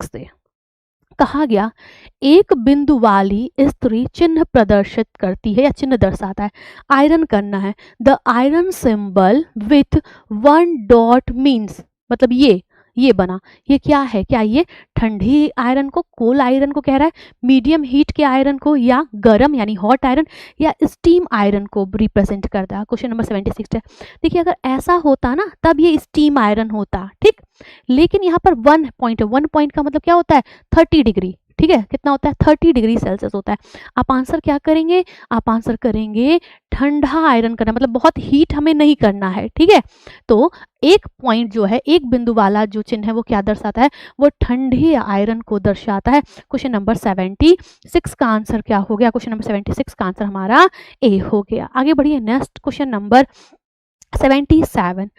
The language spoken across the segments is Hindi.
से कहा गया एक बिंदु वाली स्त्री चिन्ह प्रदर्शित करती है या चिन्ह दर्शाता है, आयरन करना है। The iron symbol with 1 dot means, मतलब ये बना, ये क्या है? क्या ये ठंडी आयरन को, कोल आयरन को कह रहा है, मीडियम हीट के आयरन को, या गर्म यानी हॉट आयरन, या स्टीम आयरन को रिप्रेजेंट करता है? क्वेश्चन नंबर 76 है। देखिए अगर ऐसा होता ना तब ये स्टीम आयरन होता, ठीक, लेकिन यहाँ पर 1 पॉइंट है, 1 पॉइंट का मतलब क्या होता है? 30 डिग्री, ठीक है, कितना होता है? 30 डिग्री सेल्सियस होता है। आप आंसर क्या करेंगे? आप आंसर करेंगे ठंडा आयरन करना, मतलब बहुत हीट हमें नहीं करना है, ठीक है। तो एक पॉइंट जो है, एक बिंदु वाला जो चिन्ह है वो क्या दर्शाता है? वो ठंडे आयरन को दर्शाता है। क्वेश्चन नंबर 76 का आंसर क्या हो गया? क्वेश्चन नंबर 76 का आंसर हमारा ए हो गया। आगे बढ़िए, next question number 77।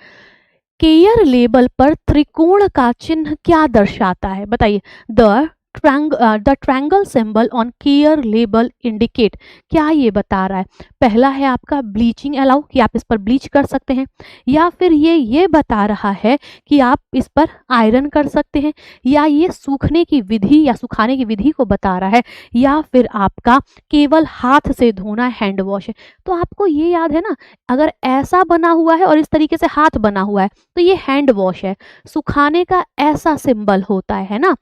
Care label पर त्रिकोण का चिन्ह क्या दर्शाता है? बताइए। The triangle symbol on care label indicate, क्या ये बता रहा है? पहला है आपका ब्लीचिंग अलाउ, कि आप इस पर ब्लीच कर सकते हैं, या फिर ये बता रहा है कि आप इस पर आयरन कर सकते हैं, या ये सूखने की विधि या सुखाने की विधि को बता रहा है, या फिर आपका केवल हाथ से धोना हैंड वॉश है। तो आपको ये याद है ना, अगर ऐसा बना हुआ है और इस तरीके से हाथ बना हुआ है तो ये हैंड वॉश है, सुखाने का ऐसा सिंबल होता है ना,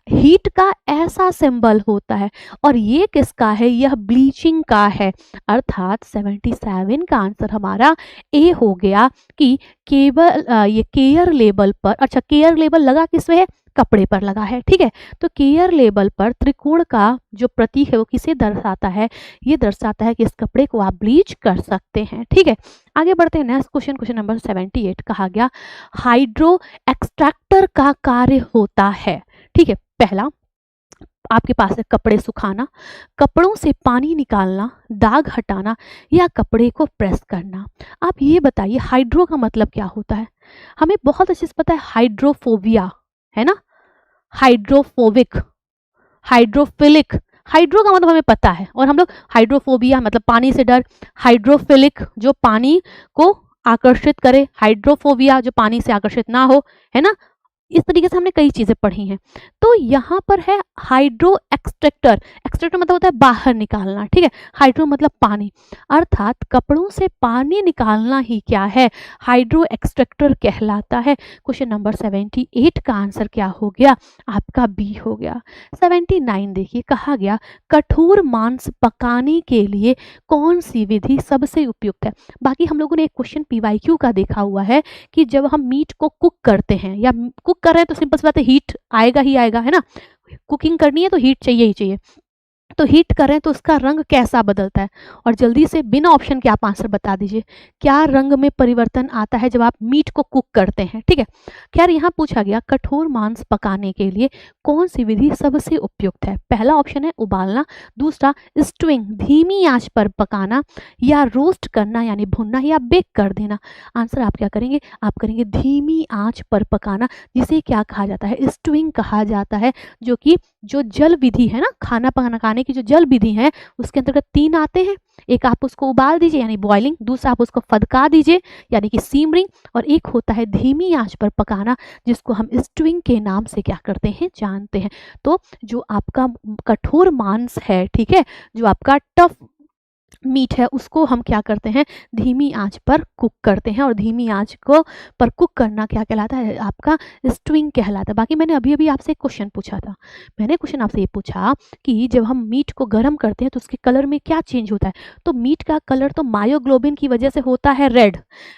हीट का ऐसा सिंबल होता है, और ये किसका है? यह ब्लीचिंग का है। अर्थात 77 का आंसर हमारा ए हो गया कि केवल ये केयर लेबल पर, अच्छा केयर लेबल लगा किसमें है? कपड़े पर लगा है, ठीक है। तो केयर लेबल पर त्रिकोण का जो प्रतीक है वो किसे दर्शाता है? ये दर्शाता है कि इस कपड़े को आप ब्लीच कर सकते हैं, ठीक है। आगे बढ़ते हैं, नेक्स्ट क्वेश्चन, क्वेश्चन नंबर 78 कहा गया हाइड्रो एक्सट्रैक्टर का कार्य होता है, ठीक है। पहला आपके पास है कपड़े सुखाना, कपड़ों से पानी निकालना, दाग हटाना, या कपड़े को प्रेस करना। आप ये बताइए हाइड्रो का मतलब क्या होता है? हमें बहुत अच्छे से पता है, हाइड्रोफोबिया है ना, हाइड्रोफोबिक, हाइड्रोफिलिक। हाइड्रो का मतलब हमें पता है, और हम लोग हाइड्रोफोबिया मतलब पानी से डर, हाइड्रोफिलिक जो पानी को आकर्षित करे, हाइड्रोफोबिया जो पानी से आकर्षित ना हो, है ना। इस तरीके से हमने कई चीजें पढ़ी हैं। तो यहाँ पर है हाइड्रो एक्सट्रैक्टर, एक्सट्रैक्टर मतलब होता है बाहर निकालना, ठीक है। हाइड्रो मतलब पानी, अर्थात कपड़ों से पानी निकालना ही क्या है? हाइड्रो एक्सट्रैक्टर कहलाता है। क्वेश्चन नंबर 78 का आंसर क्या हो गया? आपका बी हो गया। 79 देखिए, कहा गया कठोर मांस पकाने के लिए कौन सी विधि सबसे उपयुक्त है? बाकी हम लोगों ने एक क्वेश्चन PYQ का देखा हुआ है कि जब हम मीट को कुक करते हैं या कुक कर रहे हैं तो सिंपल सी बात है, हीट आएगा ही आएगा, है ना। कुकिंग करनी है तो हीट चाहिए ही चाहिए। तो हीट करें तो उसका रंग कैसा बदलता है? और जल्दी से बिना ऑप्शन के आप आंसर बता दीजिए, क्या रंग में परिवर्तन आता है जब आप मीट को कुक करते हैं, ठीक है। खैर यहाँ पूछा गया कठोर मांस पकाने के लिए कौन सी विधि सबसे उपयुक्त है? पहला ऑप्शन है उबालना, दूसरा स्टूइंग धीमी आंच पर पकाना, या रोस्ट करना यानी भुनना, या बेक कर देना। आंसर आप क्या करेंगे? आप करेंगे धीमी आंच पर पकाना, जिसे क्या कहा जाता है? स्टूइंग कहा जाता है, जो कि जो जल विधि है ना, खाना पकाने की जो जल विधि है उसके अंतर्गत 3 आते हैं। एक आप उसको उबाल दीजिए यानी बॉइलिंग, दूसरा आप उसको फदका दीजिए यानी कि सीमरिंग, और एक होता है धीमी आंच पर पकाना, जिसको हम स्टूइंग के नाम से क्या करते हैं? जानते हैं। तो जो आपका कठोर मांस है, ठीक है, जो आपका टफ मीट है, उसको हम क्या करते हैं? धीमी आंच पर कुक करते हैं, और धीमी आंच को पर कुक करना क्या कहलाता है? आपका स्टूइंग कहलाता है। बाकी मैंने अभी अभी आपसे एक क्वेश्चन पूछा था, मैंने क्वेश्चन आपसे ये पूछा कि जब हम मीट को गर्म करते हैं तो उसके कलर में क्या चेंज होता है? तो मीट का कलर तो मायोग्लोबिन की वजह से होता है रेड,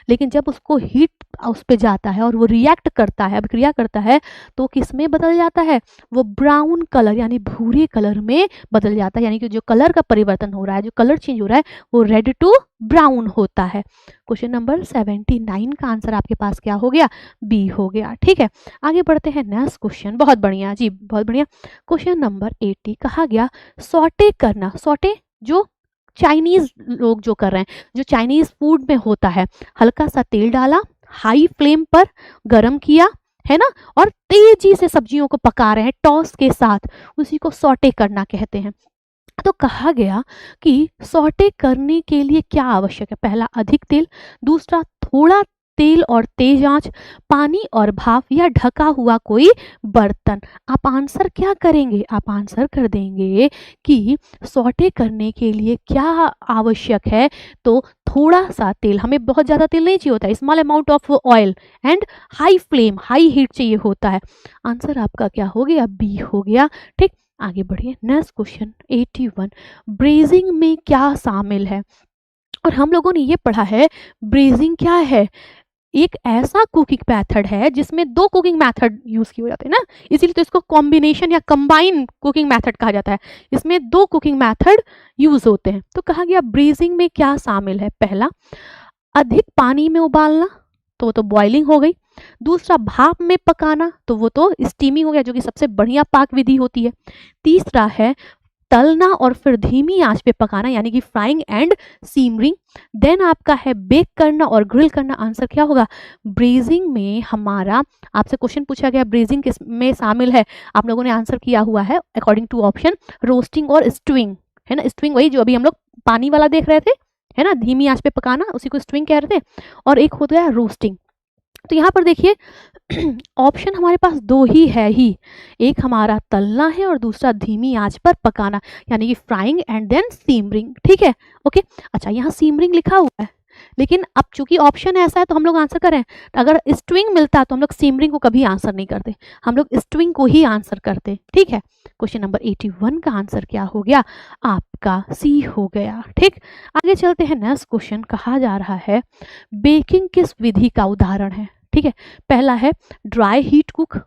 लेकिन जब उसको हीट उस पर जाता है और वो रिएक्ट करता है, अभिक्रिया करता है, तो किस में बदल जाता है? वो ब्राउन कलर यानी भूरे कलर में बदल जाता है। यानी कि जो कलर का परिवर्तन हो रहा है, जो कलर चेंज हो रहा है, वो रेड टू ब्राउन होता है। क्वेश्चन नंबर 79 का आंसर आपके पास क्या हो गया? बी हो गया, ठीक है। आगे बढ़ते हैं, नेक्स्ट क्वेश्चन, बहुत बढ़िया जी, बहुत बढ़िया। क्वेश्चन नंबर 80 कहा गया सॉटे करना, सॉटे जो चाइनीज लोग जो कर रहे हैं, जो चाइनीज फूड में होता है, हल्का सा तेल डाला, हाई फ्लेम पर गरम किया, है ना, और तेजी से सब्जियों को पका रहे हैं टॉस के साथ, उसी को सॉटे करना कहते हैं। तो कहा गया कि सॉटे करने के लिए क्या आवश्यक है? पहला अधिक तेल, दूसरा थोड़ा तेल और तेज आंच, पानी और भाप या ढका हुआ कोई बर्तन। आप आंसर क्या करेंगे? आप आंसर कर देंगे कि सौटे करने के लिए क्या आवश्यक है, तो थोड़ा सा तेल, हमें बहुत ज़्यादा तेल नहीं चाहिए होता है, small amount of oil and high flame, high heat चाहिए होता है। आंसर आपका क्या हो गया? बी हो गया। ठीक, आगे बढ़िए। नेक्स्ट क्वेश्चन 81, ब्रेजिंग में क्या शामिल है? और हम लोगों ने ये पढ़ा है ब्रेजिंग क्या है, एक ऐसा कुकिंग मेथड है जिसमें दो कुकिंग मेथड यूज किए जाते हैं ना, इसीलिए तो इसको कॉम्बिनेशन या कंबाइन कुकिंग मेथड कहा जाता है। इसमें दो कुकिंग मेथड यूज होते हैं। तो कहा गया ब्रेजिंग में क्या शामिल है? पहला, अधिक पानी में उबालना, तो वो तो बॉइलिंग हो गई। दूसरा, भाप में पकाना, तो वो तो स्टीमिंग हो गया, जो कि सबसे बढ़िया पाक विधि होती है। तीसरा है तलना और फिर धीमी आंच पे पकाना, यानी कि फ्राइंग एंड सीमरिंग। देन आपका है बेक करना और ग्रिल करना। आंसर क्या होगा? ब्रेजिंग में हमारा, आपसे क्वेश्चन पूछा गया ब्रेजिंग किस में शामिल है, आप लोगों ने आंसर किया हुआ है अकॉर्डिंग टू ऑप्शन रोस्टिंग और स्टूइंग, है ना। स्टूइंग वही जो अभी हम लोग पानी वाला देख रहे थे, है ना, धीमी आंच पे पकाना, उसी को स्टूइंग कह रहे थे, और एक हो गया रोस्टिंग। तो यहाँ पर देखिए ऑप्शन हमारे पास दो ही है ही, एक हमारा तलना है और दूसरा धीमी आंच पर पकाना, यानी कि फ्राइंग एंड देन सीमरिंग। ठीक है, ओके। अच्छा, यहाँ सीमरिंग लिखा हुआ है, लेकिन अब चूंकि ऑप्शन ऐसा है तो हम लोग आंसर करें। अगर स्ट्विंग मिलता तो हम लोग सीमरिंग को कभी आंसर नहीं करते, हम लोग स्ट्विंग को ही आंसर करते। ठीक है, क्वेश्चन नंबर 81 का आंसर क्या हो गया? आपका सी हो गया। ठीक, आगे चलते हैं। नेक्स्ट क्वेश्चन कहा जा रहा है बेकिंग किस विधि का उदाहरण है? ठीक है, पहला है ड्राई हीट कुक,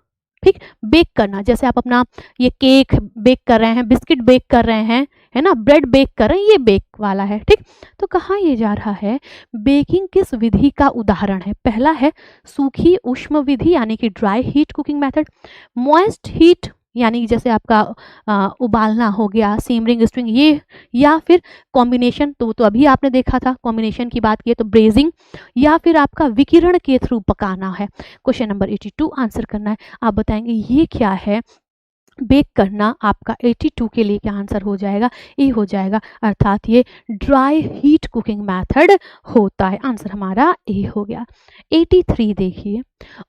ठीक, बेक करना, जैसे आप अपना ये केक बेक कर रहे हैं, बिस्किट बेक कर रहे हैं, है ना, ब्रेड बेक कर रहे हैं, ये बेक वाला है। ठीक, तो कहाँ ये जा रहा है बेकिंग किस विधि का उदाहरण है? पहला है सूखी उष्म विधि, यानी कि dry heat cooking method. Moist heat, यानी जैसे आपका उबालना हो गया, सीमरिंग, स्ट्रिंग, ये, या फिर कॉम्बिनेशन, तो अभी आपने देखा था कॉम्बिनेशन की बात की तो ब्रेजिंग, या फिर आपका विकिरण के थ्रू पकाना है। क्वेश्चन नंबर 82 आंसर करना है। आप बताएंगे ये क्या है? बेक करना आपका 82 के लिए क्या आंसर हो जाएगा? ए हो जाएगा, अर्थात ये ड्राई हीट कुकिंग मेथड होता है। आंसर हमारा ए हो गया। 83 देखिए,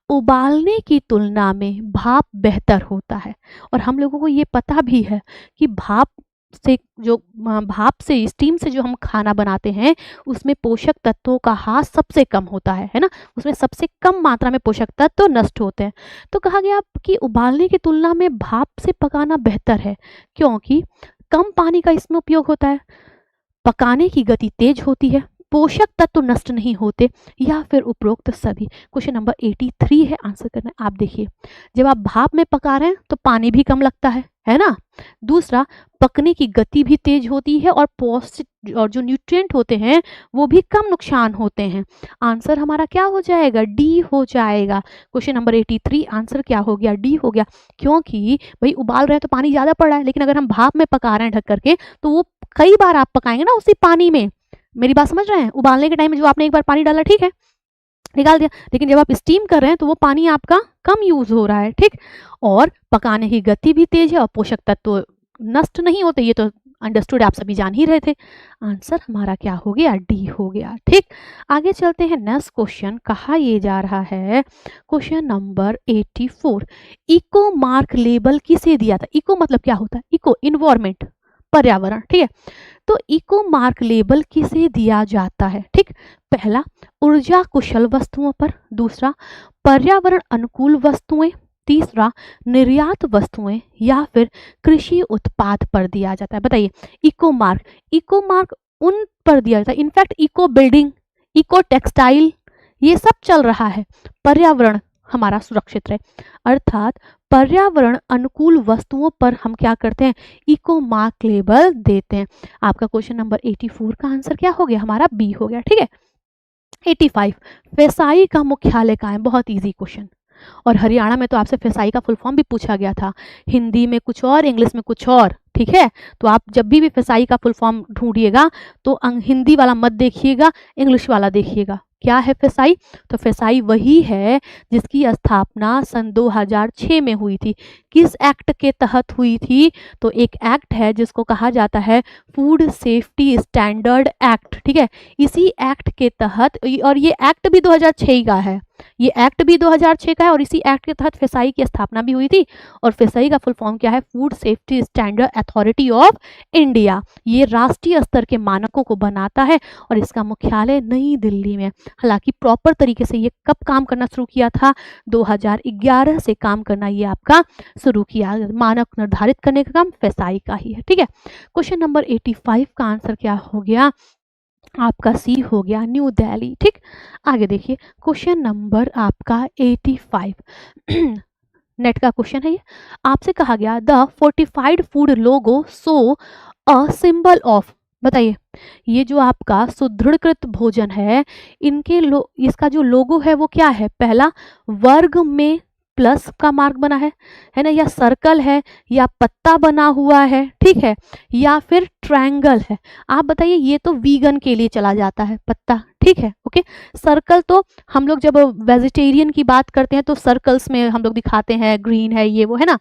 उबालने की तुलना में भाप बेहतर होता है, और हम लोगों को ये पता भी है कि भाप से स्टीम से जो हम खाना बनाते हैं उसमें पोषक तत्वों का हास सबसे कम होता है ना, उसमें सबसे कम मात्रा में पोषक तत्व नष्ट होते हैं। तो कहा गया कि उबालने की तुलना में भाप से पकाना बेहतर है, क्योंकि कम पानी का इसमें उपयोग होता है, पकाने की गति तेज होती है, पोषक तत्व नष्ट नहीं होते, या फिर उपरोक्त सभी। क्वेश्चन नंबर 83 है, आंसर करना है। आप देखिए, जब आप भाप में पका रहे हैं तो पानी भी कम लगता है ना। दूसरा, पकने की गति भी तेज होती है, और और जो न्यूट्रिएंट होते हैं वो भी कम नुकसान होते हैं। आंसर हमारा क्या हो जाएगा? डी हो जाएगा। क्वेश्चन नंबर 83 आंसर क्या हो गया? डी हो गया, क्योंकि भाई उबाल रहे हैं तो पानी ज़्यादा पड़ रहा है, लेकिन अगर हम भाप में पका रहे हैं ढक करके तो वो कई बार आप पकाएंगे ना उसी पानी में। मेरी बात समझ रहे हैं? उबालने के टाइम में जो आपने एक बार पानी डाला, ठीक है, निकाल दिया, लेकिन जब आप स्टीम कर रहे हैं तो वो पानी आपका कम यूज हो रहा है। ठीक, और पकाने की गति भी तेज है और पोषक तत्व नष्ट नहीं होते, ये तो अंडरस्टूड, आप सभी जान ही रहे थे। आंसर हमारा क्या हो गया? डी हो गया। ठीक, आगे चलते हैं। नेक्स्ट क्वेश्चन कहा ये जा रहा है, question number 84, eco mark label किसे दिया था? इको मतलब क्या होता है? इको, इन्वायरमेंट, पर्यावरण। ठीक है, तो इको मार्क लेबल किसे दिया जाता है? ठीक, पहला ऊर्जा कुशल वस्तुओं पर, दूसरा पर्यावरण अनुकूल वस्तुएं, तीसरा निर्यात वस्तुएं, या फिर कृषि उत्पाद पर दिया जाता है। बताइए, इको मार्क उन पर दिया जाता है, in fact eco building, eco textile, ये सब चल रहा है, पर्यावरण हमारा सुरक्षित रहे, अर्थात पर्यावरण अनुकूल वस्तुओं पर हम क्या करते हैं? इको मार्क लेबल देते हैं। आपका क्वेश्चन नंबर 84 का आंसर क्या हो गया? हमारा बी हो गया। ठीक है, 85, फेसाई का मुख्यालय कहाँ है? बहुत इजी क्वेश्चन, और हरियाणा में तो आपसे फेसाई का फुल फॉर्म भी पूछा गया था, हिंदी में कुछ और, इंग्लिश में कुछ और। ठीक है, तो आप जब भी फेसाई का फुल फॉर्म ढूंढिएगा तो हिंदी वाला मत देखिएगा, इंग्लिश वाला देखिएगा। क्या है फेसाई? तो फेसाई वही है जिसकी स्थापना सन 2006 में हुई थी। किस एक्ट के तहत हुई थी? तो एक एक्ट है जिसको कहा जाता है फूड सेफ्टी स्टैंडर्ड एक्ट, ठीक है। इसी एक्ट के तहत, और ये एक्ट भी 2006 का है, ये एक्ट भी 2006 का है, और इसी एक्ट के तहत फेसाई की स्थापना भी हुई थी। और फेसाई का फुल फॉर्म क्या है? Food safety standard authority of India. ये राष्ट्रीय स्तर के मानकों को बनाता है और इसका मुख्यालय नई दिल्ली में। हालांकि प्रॉपर तरीके से ये कब काम करना शुरू किया था? 2011 से काम करना ये आपका शुरू किया। मानक निर्धारित करने का काम फेसाई का ही है, ठीक है। क्वेश्चन नंबर 85 का आंसर क्या हो गया? आपका सी हो गया, न्यू दिल्ली, ठीक। आगे देखिए क्वेश्चन नंबर आपका 85 नेट का क्वेश्चन है ये। आपसे कहा गया the fortified food logo so a symbol of, बताइए ये जो आपका सुदृढ़कृत भोजन है, इनके इसका जो लोगो है वो क्या है? पहला वर्ग में प्लस का मार्क बना है ना, या सर्कल है, या पत्ता बना हुआ है, ठीक है, या फिर ट्रायंगल है। आप बताइए, ये तो वीगन के लिए चला जाता है पत्ता, ठीक है, ओके। सर्कल तो हम लोग जब वेजिटेरियन की बात करते हैं तो सर्कल्स में हम लोग दिखाते हैं, ग्रीन है, ये वो है ना।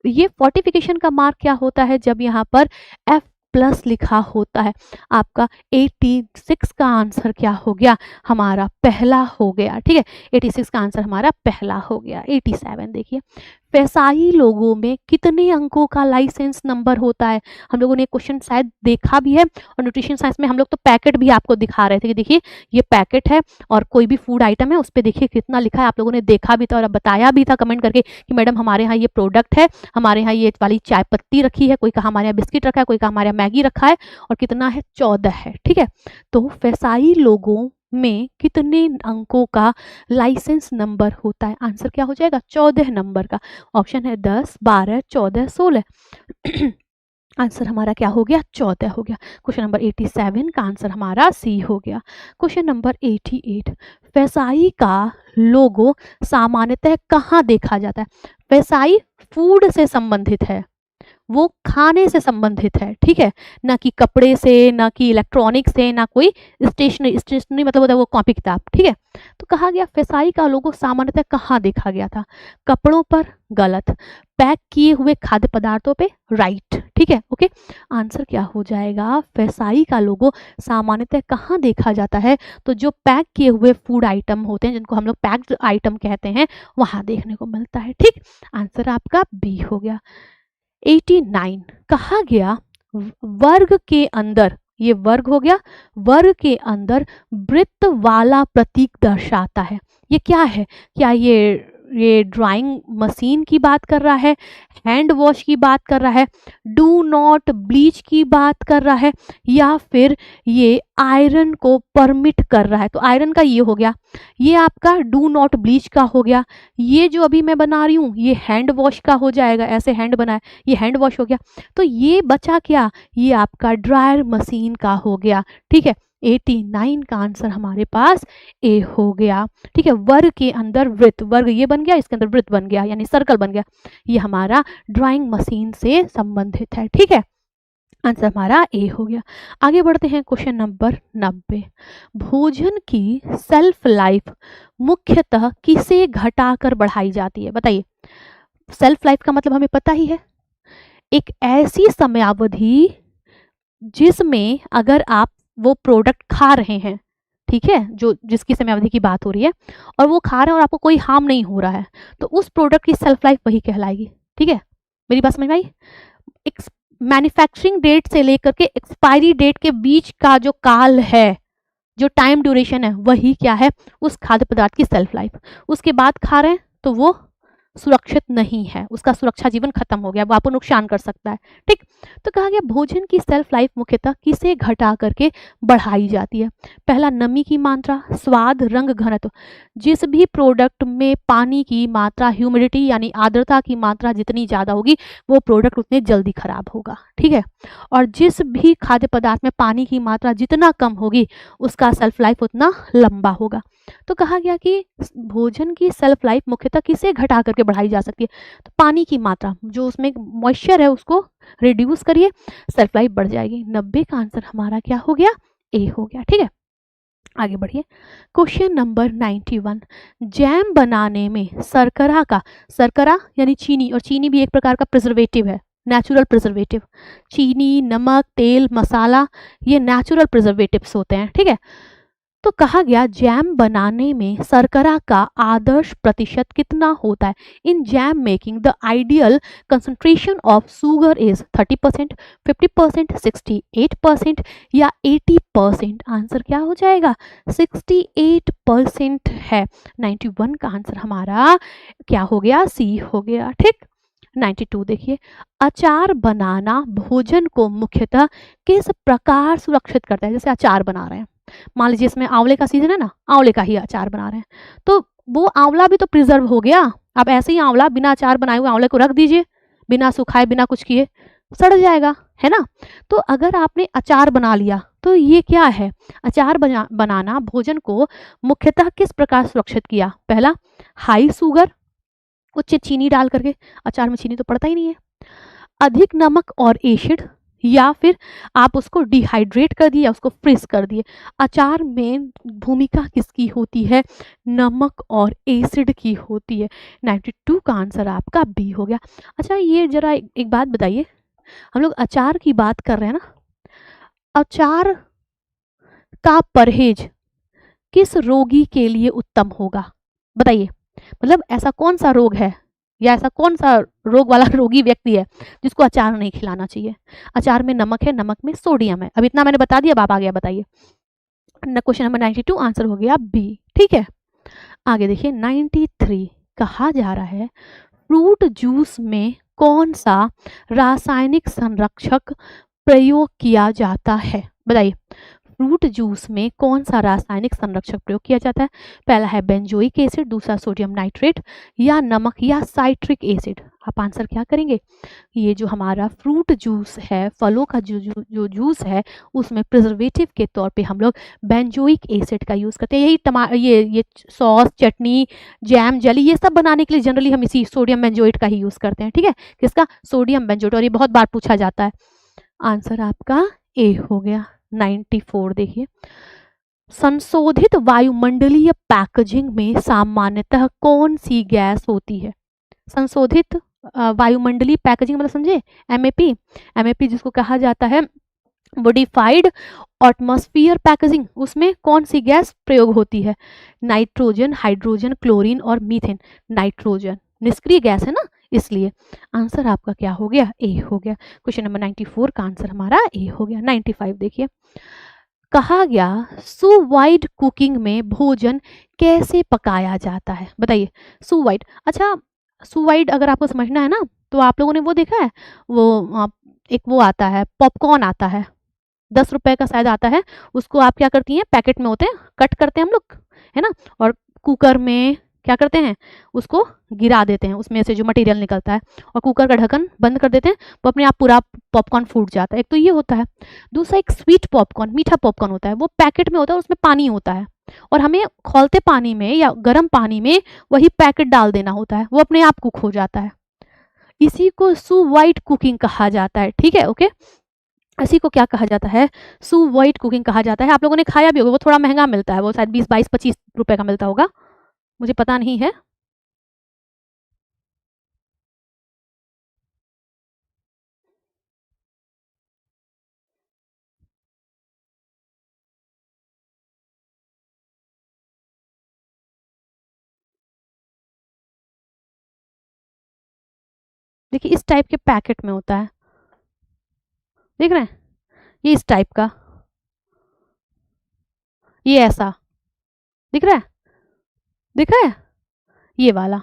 ये फोर्टिफिकेशन का मार्क क्या होता है? जब यहाँ पर F प्लस लिखा होता है। आपका 86 का आंसर क्या हो गया? हमारा पहला हो गया, ठीक है। 86 का आंसर हमारा पहला हो गया। 87 देखिए, फेसाई लोगों में कितने अंकों का लाइसेंस नंबर होता है? हम लोगों ने क्वेश्चन शायद देखा भी है, और न्यूट्रिशन साइंस में हम लोग तो पैकेट भी आपको दिखा रहे थे कि देखिए ये पैकेट है और कोई भी फूड आइटम है, उस पर देखिए कितना लिखा है। आप लोगों ने देखा भी था और बताया भी था कमेंट करके कि मैडम हमारे यहाँ ये प्रोडक्ट है, हमारे यहाँ ये वाली चाय पत्ती रखी है, कोई कहा हमारे यहाँ बिस्किट रखा है, कोई कहा हमारे यहाँ मैगी रखा है, और कितना है? 14 है, ठीक है। तो फेसाई लोगों में कितने अंकों का लाइसेंस नंबर होता है? आंसर क्या हो जाएगा? 14 नंबर का। ऑप्शन है 10, 12, 14, 16। आंसर हमारा क्या हो गया? 14 हो गया। क्वेश्चन नंबर 87 का आंसर हमारा सी हो गया। क्वेश्चन नंबर 88, फेसाई का लोगो सामान्यतः कहाँ देखा जाता है? फेसाई फूड से संबंधित है, वो खाने से संबंधित है, ठीक है, ना कि कपड़े से, ना कि इलेक्ट्रॉनिक से, ना कोई स्टेशनरी मतलब होता है वो कॉपी किताब, ठीक है। तो कहा गया फेसाई का लोगो सामान्यतः कहाँ देखा गया था? कपड़ों पर, गलत। पैक किए हुए खाद्य पदार्थों पे, राइट, ठीक है, ओके। आंसर क्या हो जाएगा? फेसाई का लोगो सामान्यतः कहाँ देखा जाता है? तो जो पैक किए हुए फूड आइटम होते हैं, जिनको हम लोग पैक्ड आइटम कहते हैं, वहां देखने को मिलता है, ठीक। आंसर आपका बी हो गया। 89 कहा गया वर्ग के अंदर, ये वर्ग हो गया, वर्ग के अंदर वृत्त वाला प्रतीक दर्शाता है। ये क्या है? क्या ये ड्राइंग मशीन की बात कर रहा है, हैंड वॉश की बात कर रहा है, डू नॉट ब्लीच की बात कर रहा है, या फिर ये आयरन को परमिट कर रहा है? तो आयरन का ये हो गया, ये आपका डू नॉट ब्लीच का हो गया, ये जो अभी मैं बना रही हूँ ये हैंड वॉश का हो जाएगा, ऐसे हैंड बना है, ये हैंड वॉश हो गया। तो ये बचा क्या? ये आपका ड्रायर मशीन का हो गया, ठीक है। 89 का आंसर हमारे पास ए हो गया, ठीक है। वर्ग के अंदर वृत्त, वर्ग ये बन गया, इसके अंदर वृत्त बन गया, यानी सर्कल बन गया, ये हमारा ड्राइंग मशीन से संबंधित है, ठीक है। आंसर हमारा ए हो गया। आगे बढ़ते हैं क्वेश्चन नंबर 90, भोजन की सेल्फ लाइफ मुख्यतः किसे घटाकर बढ़ाई जाती है? बताइए, सेल्फ लाइफ का मतलब हमें पता ही है, एक ऐसी समयावधि जिसमें अगर आप वो प्रोडक्ट खा रहे हैं, ठीक है, जो जिसकी समयावधि की बात हो रही है, और वो खा रहे हैं और आपको कोई हार्म नहीं हो रहा है, तो उस प्रोडक्ट की सेल्फ लाइफ वही कहलाएगी, ठीक है। मेरी बात समझ में आई? मैन्युफैक्चरिंग डेट से लेकर के एक्सपायरी डेट के बीच का जो काल है, जो टाइम ड्यूरेशन है, वही क्या है? उस खाद्य पदार्थ की सेल्फ लाइफ। उसके बाद खा रहे हैं तो वो सुरक्षित नहीं है, उसका सुरक्षा जीवन खत्म हो गया, वो आपको नुकसान कर सकता है, ठीक। तो कहा गया भोजन की सेल्फ लाइफ मुख्यतः किसे घटा करके बढ़ाई जाती है? पहला नमी की मात्रा, स्वाद, रंग, घनत्व। जिस भी प्रोडक्ट में पानी की मात्रा, ह्यूमिडिटी यानी आर्द्रता की मात्रा जितनी ज़्यादा होगी वो प्रोडक्ट उतने जल्दी खराब होगा, ठीक है। और जिस भी खाद्य पदार्थ में पानी की मात्रा जितना कम होगी उसका सेल्फ लाइफ उतना लंबा होगा। तो कहा गया कि भोजन की सेल्फ लाइफ मुख्यतः किसे घटा करके बढ़ाई जा सकती है? तो पानी की मात्रा, जो उसमें मॉइस्चर है उसको रिड्यूस करिए, सेल्फ लाइफ बढ़ जाएगी। 90 का आंसर हमारा क्या हो गया? ए हो गया, ठीक है। आगे बढ़िए। क्वेश्चन नंबर 91, जैम बनाने में शर्करा का, शर्करा यानी चीनी, और चीनी भी एक प्रकार का प्रिजर्वेटिव है, नेचुरल प्रिजर्वेटिव। चीनी, नमक, तेल, मसाला, ये नेचुरल प्रिजर्वेटिव्स होते हैं, ठीक है। तो कहा गया जैम बनाने में शर्करा का आदर्श प्रतिशत कितना होता है। In jam making the ideal concentration of sugar is 30%, 50%, 68% या 80%। आंसर क्या हो जाएगा, 68% है। 91 का आंसर हमारा क्या हो गया, सी हो गया, ठीक। 92 देखिए, अचार बनाना भोजन को मुख्यतः किस प्रकार सुरक्षित करता है। जैसे अचार बना रहे हैं, मान लीजिए इसमें आंवले का सीजन है ना, आंवले का ही अचार बना रहे हैं, तो वो आंवला भी तो प्रिजर्व हो गया। अब ऐसे ही आंवला बिना अचार बनाए हुए आंवले को रख दीजिए, बिना सुखाए बिना कुछ किए, सड़ जाएगा, है ना। तो अगर आपने अचार बना लिया तो ये क्या है, अचार बनाना भोजन को मुख्यतः किस प्रकार सुरक्षित किया। पहला, हाई शुगर, उच्च चीनी डाल करके, अचार में चीनी तो पड़ता ही नहीं है। अधिक नमक और एसिड, या फिर आप उसको डिहाइड्रेट कर दिए या उसको फ्रीज कर दिए। अचार में भूमिका किसकी होती है, नमक और एसिड की होती है। 92 का आंसर आपका बी हो गया। अच्छा ये जरा एक बात बताइए, हम लोग अचार की बात कर रहे हैं ना, अचार का परहेज किस रोगी के लिए उत्तम होगा, बताइए। मतलब ऐसा कौन सा रोग है या ऐसा कौन सा रोग वाला रोगी व्यक्ति है जिसको अचार नहीं खिलाना चाहिए। अचार में नमक है, नमक में सोडियम है। अब इतना मैंने बता दिया, अब आप आगे बताइए। क्वेश्चन नंबर 92 आंसर हो गया बी, ठीक है। आगे देखिए 93, कहा जा रहा है फ्रूट जूस में कौन सा रासायनिक संरक्षक प्रयोग किया जाता है, बताइए। फ्रूट जूस में कौन सा रासायनिक संरक्षक प्रयोग किया जाता है। पहला है बेंजोइक एसिड, दूसरा सोडियम नाइट्रेट, या नमक, या साइट्रिक एसिड। आप आंसर क्या करेंगे, ये जो हमारा फ्रूट जूस है, फलों का जो जूस है, उसमें प्रिजर्वेटिव के तौर पे हम लोग बेंजोइक एसिड का यूज़ करते हैं। यही ये सॉस, चटनी, जैम, जेली, ये सब बनाने के लिए जनरली हम इसी सोडियम बेंजोइट का ही यूज़ करते हैं, ठीक है। किसका, सोडियम बेंजोइट, और ये बहुत बार पूछा जाता है। आंसर आपका ए हो गया। 94 देखिए, संशोधित वायुमंडलीय पैकेजिंग में सामान्यतः कौन सी गैस होती है। संशोधित वायुमंडलीय पैकेजिंग मतलब समझे, एमएपी। एमएपी जिसको कहा जाता है मॉडिफाइड एटमॉस्फेयर पैकेजिंग, उसमें कौन सी गैस प्रयोग होती है। नाइट्रोजन, हाइड्रोजन, क्लोरीन और मीथेन। नाइट्रोजन निष्क्रिय गैस है ना, इसलिए आंसर आपका क्या हो गया, ए हो गया। क्वेश्चन नंबर 94 का आंसर हमारा ए हो गया। 95 देखिए, कहा गया सुवाइड कुकिंग में भोजन कैसे पकाया जाता है, बताइए। सुवाइड, अच्छा सुवाइड अगर आपको समझना है ना, तो आप लोगों ने वो देखा है, वो एक वो आता है, पॉपकॉर्न आता है, 10 रुपए का शायद आता है। उसको आप क्या करती हैं, पैकेट में होते हैं, कट करते हैं हम लोग, है ना, और कुकर में क्या करते हैं, उसको गिरा देते हैं, उसमें से जो मटेरियल निकलता है, और कुकर का ढक्कन बंद कर देते हैं, वो अपने आप पूरा पॉपकॉर्न फूट जाता है। एक तो ये होता है। दूसरा एक स्वीट पॉपकॉर्न, मीठा पॉपकॉर्न होता है, वो पैकेट में होता है और उसमें पानी होता है, और हमें खौलते पानी में या गर्म पानी में वही पैकेट डाल देना होता है, वो अपने आप कुक हो जाता है। इसी को सुवाइड कुकिंग कहा जाता है, ठीक है, ओके। इसी को क्या कहा जाता है, सुवाइड कुकिंग कहा जाता है। आप लोगों ने खाया भी होगा, वो थोड़ा महंगा मिलता है, वो शायद 20, 22, 25 रुपए का मिलता होगा, मुझे पता नहीं है। देखिए इस टाइप के पैकेट में होता है, देख रहे हैं, ये इस टाइप का, ये ऐसा दिख रहा है, दिख रहा है, ये वाला,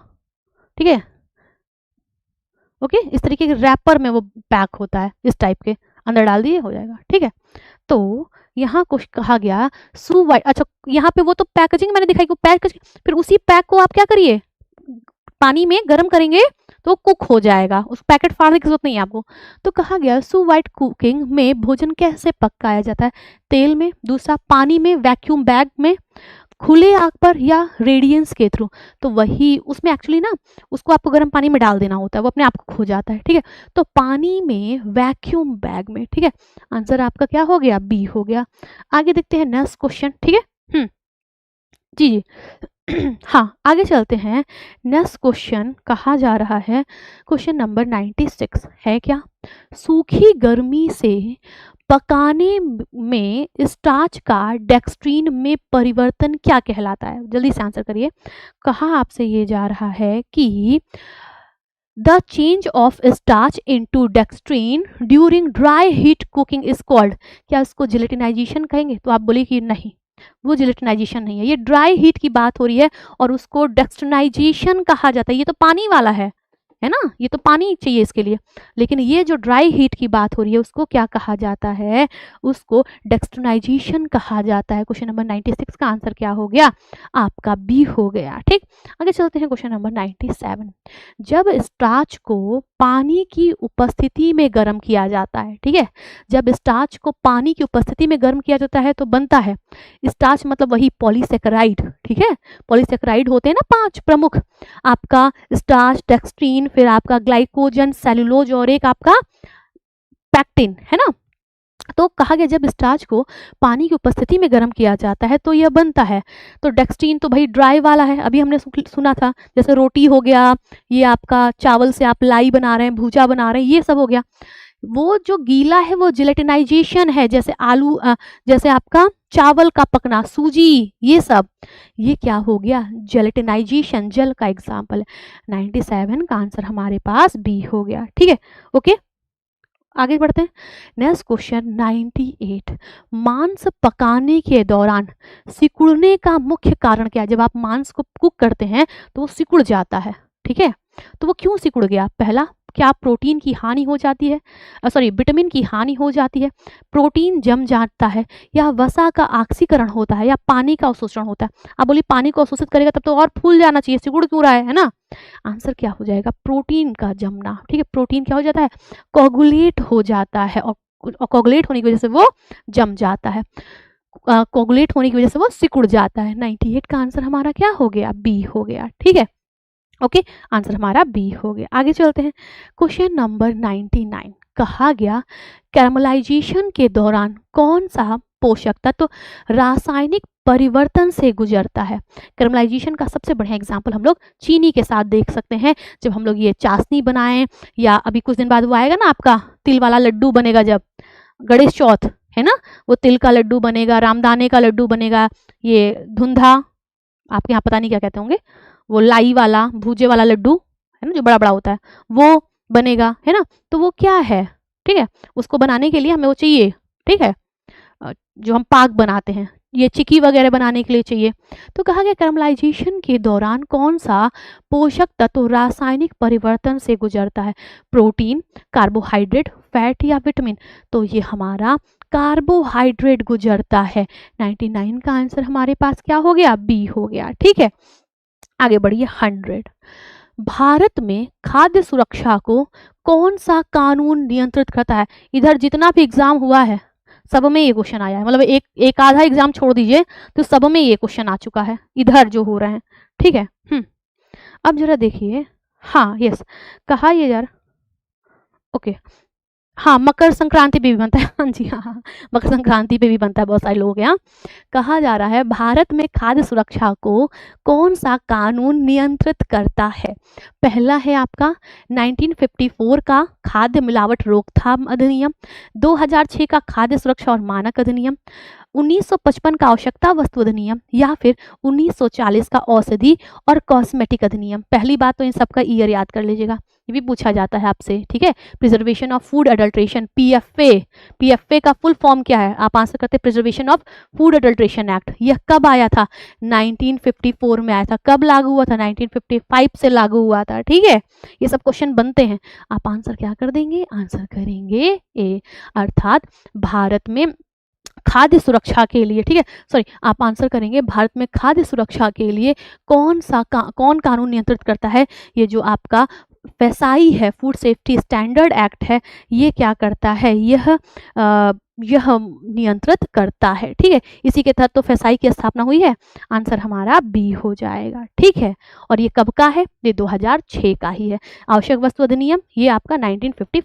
ठीक है, ओके। इस तरीके के रैपर में वो पैक होता है, इस टाइप के, अंदर डाल दिए हो जाएगा, ठीक है। तो यहाँ कुछ कहा गया सुवाइड, अच्छा यहाँ पे वो तो पैकेजिंग मैंने दिखाई, पैकेज, फिर उसी पैक को आप क्या करिए, पानी में गर्म करेंगे तो कुक हो जाएगा, उस पैकेट फाड़ने की जरूरत नहीं है आपको। तो कहा गया सुवाइड कुकिंग में भोजन कैसे पकाया जाता है, तेल में, दूसरा पानी में, वैक्यूम बैग में, खुले आग पर, या रेडियंस के थ्रू। तो वही उसमें एक्चुअली ना, उसको आपको गर्म पानी में डाल देना होता है, वो अपने आप को खो जाता है, ठीक है। तो पानी में, वैक्यूम बैग में, ठीक है। आंसर आपका क्या हो गया, बी हो गया। आगे देखते हैं नेक्स्ट क्वेश्चन, ठीक है। हम्म, जी जी। हाँ, आगे चलते हैं। नेक्स्ट क्वेश्चन कहा जा रहा है, क्वेश्चन नंबर 96 है क्या, सूखी गर्मी से पकाने में स्टार्च का डेक्सट्रीन में परिवर्तन क्या कहलाता है? जल्दी से आंसर करिए। कहा आपसे ये जा रहा है कि the change of starch into dextrin during dry heat cooking is called, क्या इसको जिलेटिनाइजेशन कहेंगे? तो आप बोलिए कि नहीं, वो जिलेटिनाइजेशन नहीं है, ये ड्राई हीट की बात हो रही है और उसको डेक्सट्रिनाइजेशन कहा जाता है। ये तो पानी वाला है ना, ये तो पानी चाहिए इसके लिए, लेकिन ये जो ड्राई हीट की बात हो रही है उसको क्या कहा जाता है? उसको डेक्सट्रिनाइजेशन कहा जाता है। क्वेश्चन नंबर 96 का आंसर क्या हो गया? आपका बी हो गया। ठीक, आगे चलते हैं क्वेश्चन नंबर 97। जब स्टार्च को पानी की उपस्थिति में गर्म किया जाता है, ठीक है, जब स्टार्च को पानी की उपस्थिति में गर्म किया जाता है तो बनता है स्टार्च, मतलब वही पॉलीसेकेराइड। ठीक है, पॉलीसेकेराइड होते हैं ना 5 प्रमुख, आपका स्टार्च, डेक्सट्रीन, फिर आपका ग्लाइकोजन, सेलुलोज और एक आपका पैक्टिन, है ना। तो कहा गया जब स्टार्च को पानी की उपस्थिति में गर्म किया जाता है तो यह बनता है। तो डेक्सट्रीन तो भाई ड्राई वाला है, अभी हमने सुना था, जैसे रोटी हो गया, ये आपका चावल से आप लाई बना रहे हैं, भूजा बना रहे हैं, ये सब हो गया। वो जो गीला है वो जिलेटिनाइजेशन है, जैसे आलू जैसे आपका चावल का पकना, सूजी, ये सब, ये क्या हो गया? जेलेटिनाइजेशन, जल का एग्जाम्पल है। 97 का आंसर हमारे पास बी हो गया। ठीक है, ओके, आगे बढ़ते हैं। Next question 98। मांस पकाने के दौरान सिकुड़ने का मुख्य कारण क्या है? जब आप मांस को कुक करते हैं तो वो सिकुड़ जाता है, ठीक है, तो वो क्यों सिकुड़ गया? पहला, क्या प्रोटीन की हानि हो जाती है, विटामिन की हानि हो जाती है, प्रोटीन जम जाता है, या वसा का ऑक्सीकरण होता है, या पानी का अवशोषण होता है? आप बोलिए पानी को अवशोषित करेगा तब तो और फूल जाना चाहिए, सिकुड़ क्यों रहा है ना। आंसर क्या हो जाएगा? प्रोटीन का जमना। ठीक है, प्रोटीन क्या हो जाता है? कोगुलेट हो जाता है, और कोगुलेट होने की वजह से वो जम जाता है, कोगुलेट होने की वजह से वो सिकुड़ जाता है। 98 का आंसर हमारा क्या हो गया? बी हो गया। ठीक है, ओके, आंसर हमारा बी हो गया। आगे चलते हैं, क्वेश्चन नंबर 99। कहा गया कैरमलाइजेशन के दौरान कौन सा पोषक तत्व रासायनिक परिवर्तन से गुजरता है? कैरमलाइजेशन का सबसे बढ़िया एग्जाम्पल हम लोग चीनी के साथ देख सकते हैं। जब हम लोग ये चाशनी बनाएं, या अभी कुछ दिन बाद वो आएगा ना आपका तिल वाला लड्डू बनेगा, जब गणेश चौथ है ना, वो तिल का लड्डू बनेगा, रामदाने का लड्डू बनेगा, ये धुंधा, आपके यहाँ पता नहीं क्या कहते होंगे, वो लाई वाला भूजे वाला लड्डू है ना, जो बड़ा बड़ा होता है, वो बनेगा, है ना। तो वो क्या है? ठीक है, उसको बनाने के लिए हमें वो चाहिए, ठीक है, जो हम पाक बनाते हैं, ये चिक्की वगैरह बनाने के लिए चाहिए। तो कहा गया कैरमलाइजेशन के दौरान कौन सा पोषक तत्व रासायनिक परिवर्तन से गुजरता है? प्रोटीन, कार्बोहाइड्रेट, फैट, या विटामिन? तो ये हमारा कार्बोहाइड्रेट गुजरता है। 99 का आंसर हमारे पास क्या हो गया? बी हो गया। ठीक है, आगे बढ़िए। 100। भारत में खाद्य सुरक्षा को कौन सा कानून नियंत्रित करता है? इधर जितना भी एग्जाम हुआ है सब में ये क्वेश्चन आया है, मतलब एक आधा एग्जाम छोड़ दीजिए तो सब में ये क्वेश्चन आ चुका है, इधर जो हो रहे हैं। ठीक है, अब जरा देखिए, हाँ यस, कहा ये यार, ओके, हाँ मकर संक्रांति पे भी बनता है, हाँ जी हाँ, मकर संक्रांति पे भी बनता है, बहुत सारे लोग यहाँ। कहा जा रहा है भारत में खाद्य सुरक्षा को कौन सा कानून नियंत्रित करता है? पहला है आपका 1954 का खाद्य मिलावट रोकथाम अधिनियम, 2006 का खाद्य सुरक्षा और मानक अधिनियम, 1955 का आवश्यकता वस्तु अधिनियम, या फिर 1940 का औषधि और कॉस्मेटिक अधिनियम। पहली बात तो इन सबका ईयर याद कर लीजिएगा, ये भी पूछा जाता है आपसे। ठीक है, preservation of food adulteration, PFA, PFA का फुल फॉर्म क्या है? आप आंसर करते preservation of food adulteration act. यह कब आया था? 1954 में आया था। कब लागू हुआ था? 1955 से लागू हुआ था। ठीक है, ये सब क्वेश्चन बनते हैं, आप आंसर क्या कर देंगे? आंसर करेंगे ए, अर्थात भारत में खाद्य सुरक्षा के लिए, ठीक है, सॉरी, आप आंसर करेंगे भारत में खाद्य सुरक्षा के लिए कौन कानून नियंत्रित करता है? ये जो आपका फैसाई है, फूड सेफ्टी स्टैंडर्ड एक्ट है, ये क्या करता है? यह नियंत्रित करता है। ठीक है, इसी के तहत तो फैसाई की स्थापना हुई है। आंसर हमारा बी हो जाएगा। ठीक है, और ये कब का है? ये 2006 का ही है। आवश्यक वस्तु अधिनियम ये आपका 1955